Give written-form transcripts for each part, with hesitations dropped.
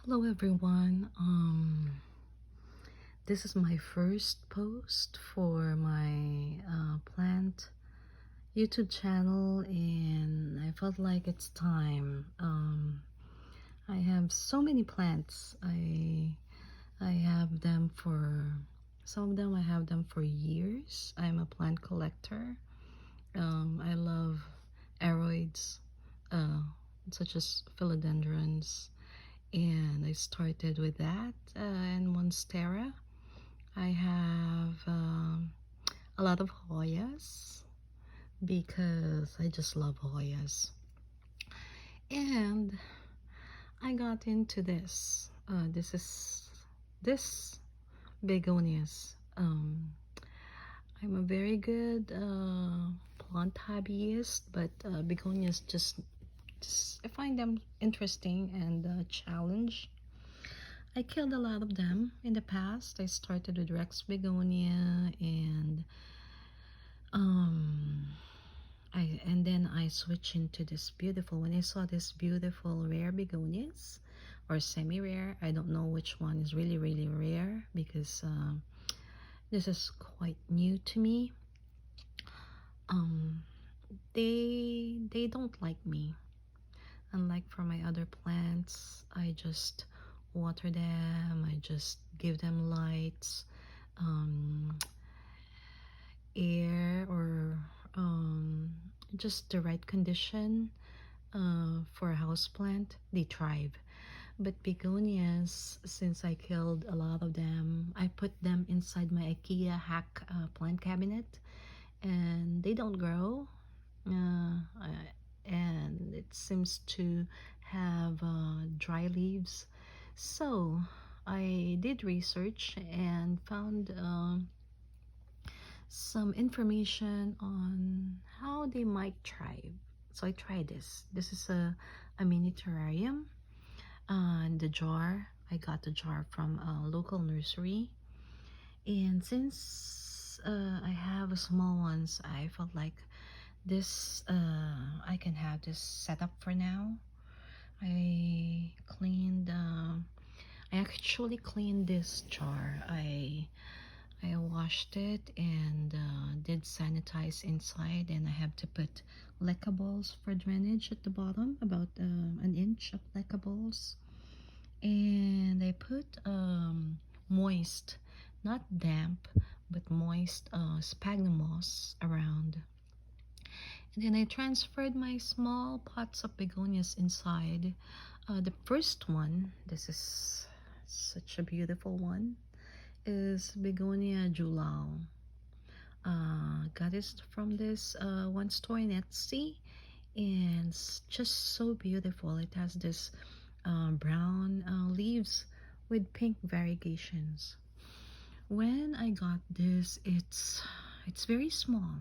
Hello everyone. This is my first post for my plant YouTube channel, and I felt like it's time. I have so many plants. I have them for some of them. I have them for years. I'm a plant collector. I love aroids, uh, such as philodendrons, and I started with that and monstera. I have a lot of Hoyas because I just love Hoyas, and I got into this. This begonias. I'm a very good plant hobbyist, but begonias just I find them interesting and challenge. I killed a lot of them in the past. I started with Rex Begonia, and um then I switched into this beautiful, when I saw this beautiful rare begonias or semi-rare. I don't know which one is really rare because this is quite new to me. um they don't like me. Unlike for my other plants, I just water them, I just give them lights, um, air, or just the right condition for a house plant. They thrive. But begonias, since I killed a lot of them, I put them inside my IKEA hack plant cabinet, and they don't grow. And it seems to have dry leaves. So I did research and found some information on how they might thrive. So I tried this. This is a mini terrarium. And the jar, I got the jar from a local nursery. And since I have small ones, I felt like this I can have this set up for now. I cleaned I actually cleaned this jar. I washed it and did sanitize inside, and I have to put leckables for drainage at the bottom, about an inch of leckables. And I put moist, not damp, but moist sphagnum moss around. And then I transferred my small pots of begonias inside. The first one, this is such a beautiful one, is Begonia Julau. Got it from this one store in Etsy, and it's just so beautiful. It has this brown leaves with pink variegations. When I got this, it's very small.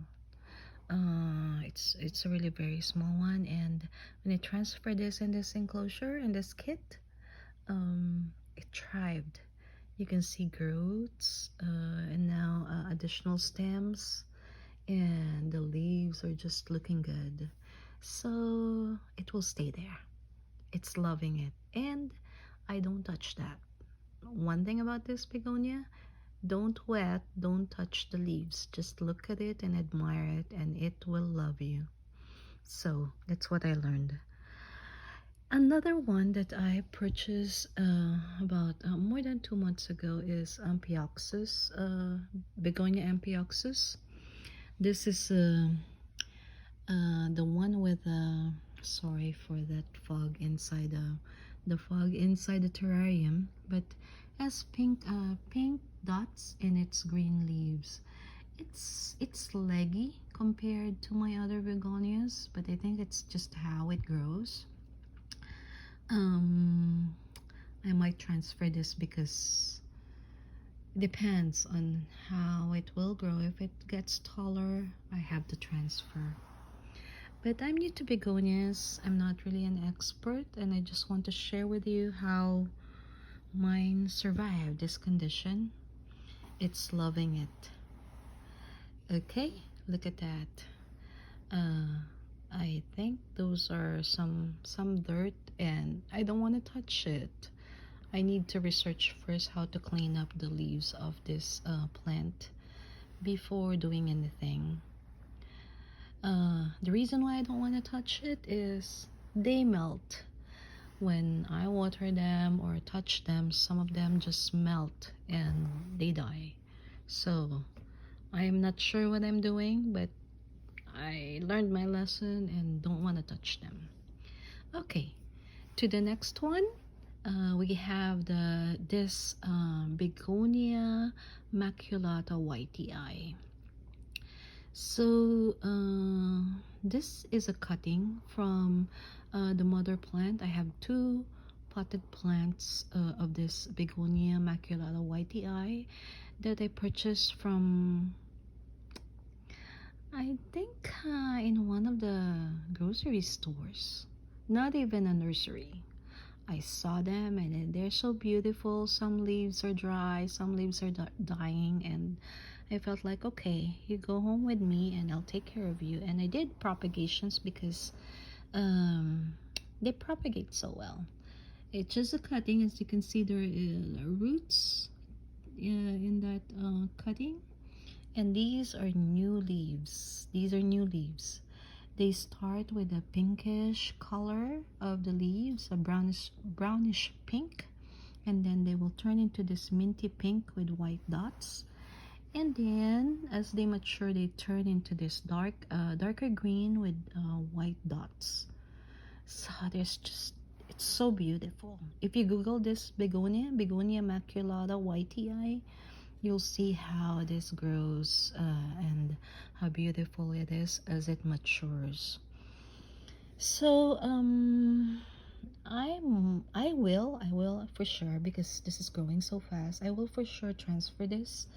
It's a really very small one, and when I transfer this in this enclosure, in this kit, it thrived. You can see growths, and now additional stems, and the leaves are just looking good. So it will stay there. It's loving it, and I don't touch that. One thing about this begonia: don't wet, don't touch the leaves. Just look at it and admire it, and it will love you. So that's what I learned. Another one that I purchased about more than 2 months ago is Amphioxus, Begonia Amphioxus. This is the one with sorry for that fog inside the fog inside the terrarium, but has pink dots in its green leaves. It's leggy compared to my other begonias, but I think it's just how it grows. um I might transfer this because it depends on how it will grow. If it gets taller, I have to transfer. But I'm new to begonias. I'm not really an expert, and I just want to share with you how mine survived this condition. It's loving it. Okay, look at that. I think those are some dirt, and I don't want to touch it. I need to research first how to clean up the leaves of this plant before doing anything. The reason why I don't want to touch it is they melt. When I water them or touch them, some of them just melt and they die. So I'm not sure what I'm doing, but I learned my lesson and don't want to touch them. Okay, to the next one. We have this Begonia Maculata Wightii. So this is a cutting from the mother plant. I have two potted plants of this Begonia Maculata Wightii that I purchased from, I think, in one of the grocery stores. Not even a nursery. I saw them and they're so beautiful. Some leaves are dry, some leaves are dying, and I felt like, okay, you go home with me and I'll take care of you. And I did propagations because they propagate so well. It's just a cutting. As you can see, there are roots in that cutting, and these are new leaves. These are new leaves. They start with a pinkish color of the leaves, a brownish pink, and then they will turn into this minty pink with white dots. And then as they mature, they turn into this darker green with white dots. So it's so beautiful. If you Google this Begonia Maculata Wightii, you'll see how this grows and how beautiful it is as it matures. So I will for sure, because this is growing so fast, I will for sure transfer this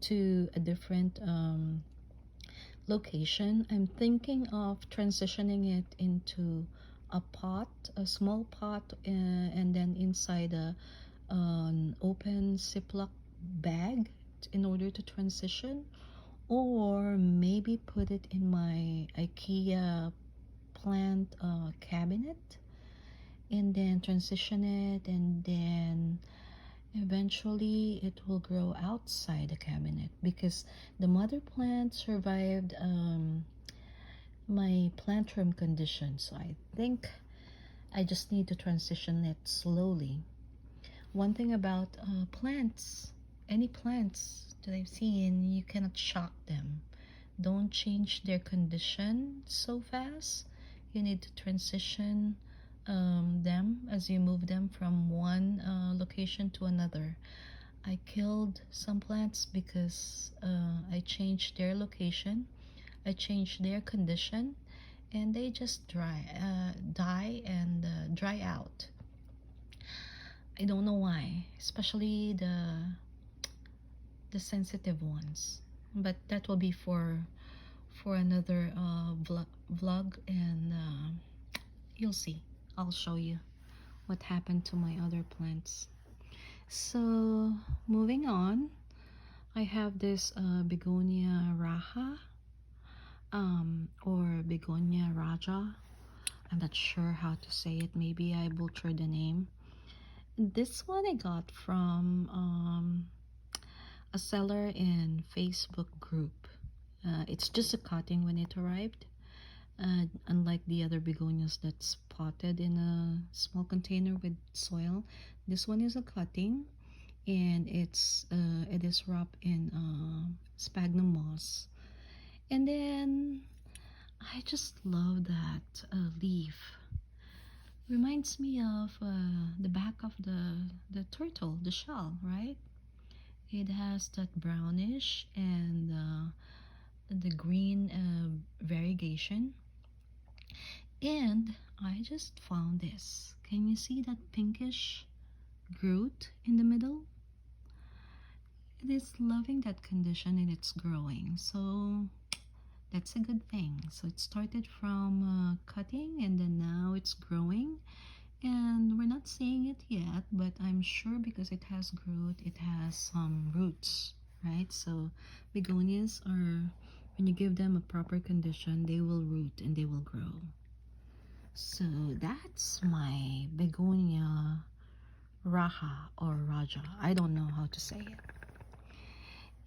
to a different location. I'm thinking of transitioning it into a pot, a small pot, and then inside an open Ziploc bag in order to transition, or maybe put it in my IKEA plant cabinet and then transition it, and then eventually it will grow outside the cabinet, because the mother plant survived my plant room condition. So I think I just need to transition it slowly. One thing about plants, any plants that I've seen, you cannot shock them. Don't change their condition so fast. You need to transition them as you move them from one location to another. I killed some plants because I changed their location, I changed their condition, and they just die and dry out. I don't know why, especially the sensitive ones, but that will be for another vlog, and you'll see. I'll show you what happened to my other plants. So moving on, I have this Begonia Rajah or Begonia Rajah. I'm not sure how to say it. Maybe I butchered the name. This one I got from a seller in Facebook group. It's just a cutting when it arrived. Unlike the other begonias that's potted in a small container with soil, this one is a cutting, and it is wrapped in sphagnum moss. And then I just love that leaf. Reminds me of the back of the turtle, the shell, right? It has that brownish and the green variegation. And I just found this. Can you see that pinkish root in the middle? It is loving that condition and it's growing. So that's a good thing. So it started from cutting, and then now it's growing. And we're not seeing it yet, but I'm sure because it has growth, it has some roots, right? So begonias are, when you give them a proper condition, they will root and they will grow. So that's my Begonia Raha or Raja. I don't know how to say it.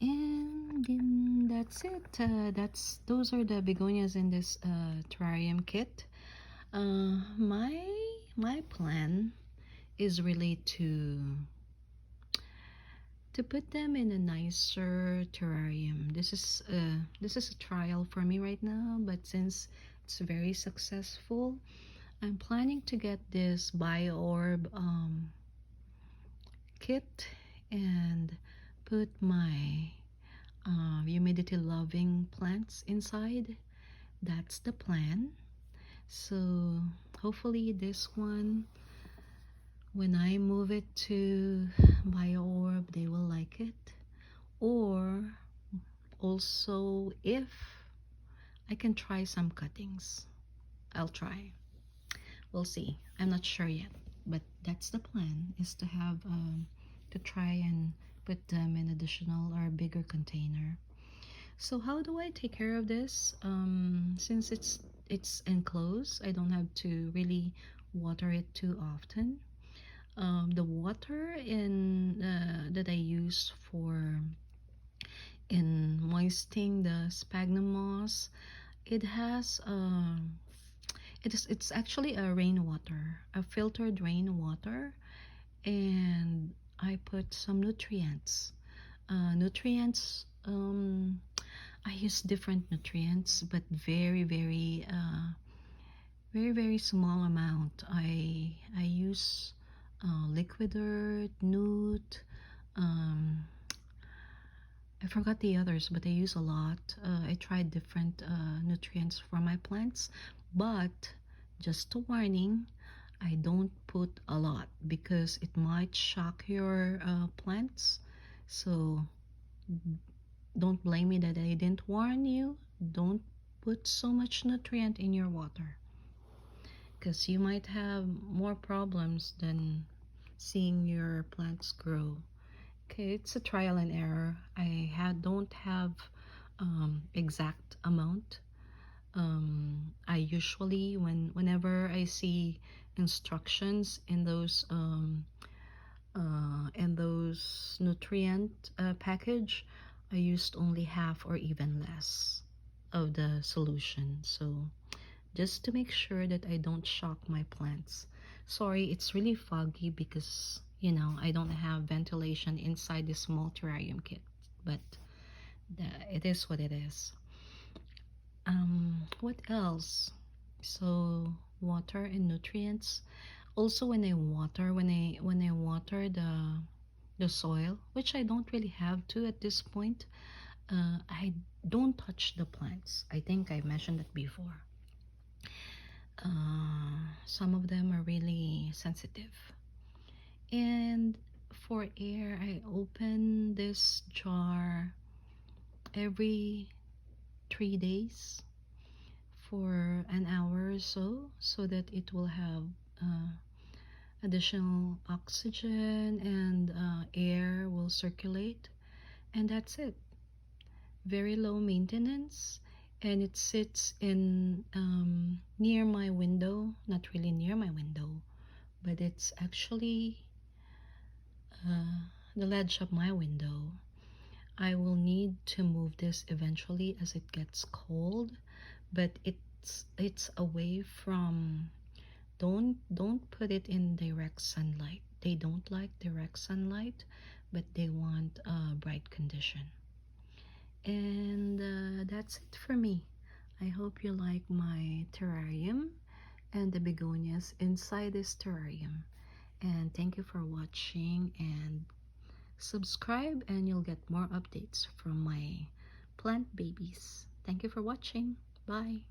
And then that's it. Those are the begonias in this terrarium kit. My plan is really to put them in a nicer terrarium. This is a trial for me right now, but since it's very successful, I'm planning to get this BioOrb kit and put my humidity loving plants inside. That's the plan. So hopefully this one, when I move it to BioOrb, they will like it. Or also, if I can try some cuttings, I'll try. We'll see. I'm not sure yet, but that's the plan, is to have to try and put them in additional or bigger container. So how do I take care of this? Since it's enclosed, I don't have to really water it too often. The water in that I use for in moistening the sphagnum moss, it has it's actually a rainwater, a filtered rainwater, and I put some nutrients. Nutrients. I use different nutrients, but very small amount. I use liquid earth, newt. Um, I forgot the others, but I use a lot. I tried different nutrients for my plants, but just a warning, I don't put a lot because it might shock your plants. So don't blame me that I didn't warn you. Don't put so much nutrient in your water because you might have more problems than seeing your plants grow. Okay, it's a trial and error. Don't have exact amount. I usually whenever I see instructions in those nutrient package, I used only half or even less of the solution. So just to make sure that I don't shock my plants. Sorry, it's really foggy because I don't have ventilation inside this small terrarium kit, but it is what it is. What else? So water and nutrients. Also, when I water the soil, which I don't really have to at this point, I don't touch the plants. I think I mentioned that before. Some of them are really sensitive. And for air, I open this jar every 3 days for an hour or so that it will have additional oxygen and air will circulate. And that's it. Very low maintenance, and it sits in near my window, not really near my window, but it's actually the ledge of my window. I will need to move this eventually as it gets cold, but it's away from, don't put it in direct sunlight. They don't like direct sunlight, but they want bright condition. And that's it for me. I hope you like my terrarium and the begonias inside this terrarium. And thank you for watching, and subscribe and you'll get more updates from my plant babies. Thank you for watching. Bye.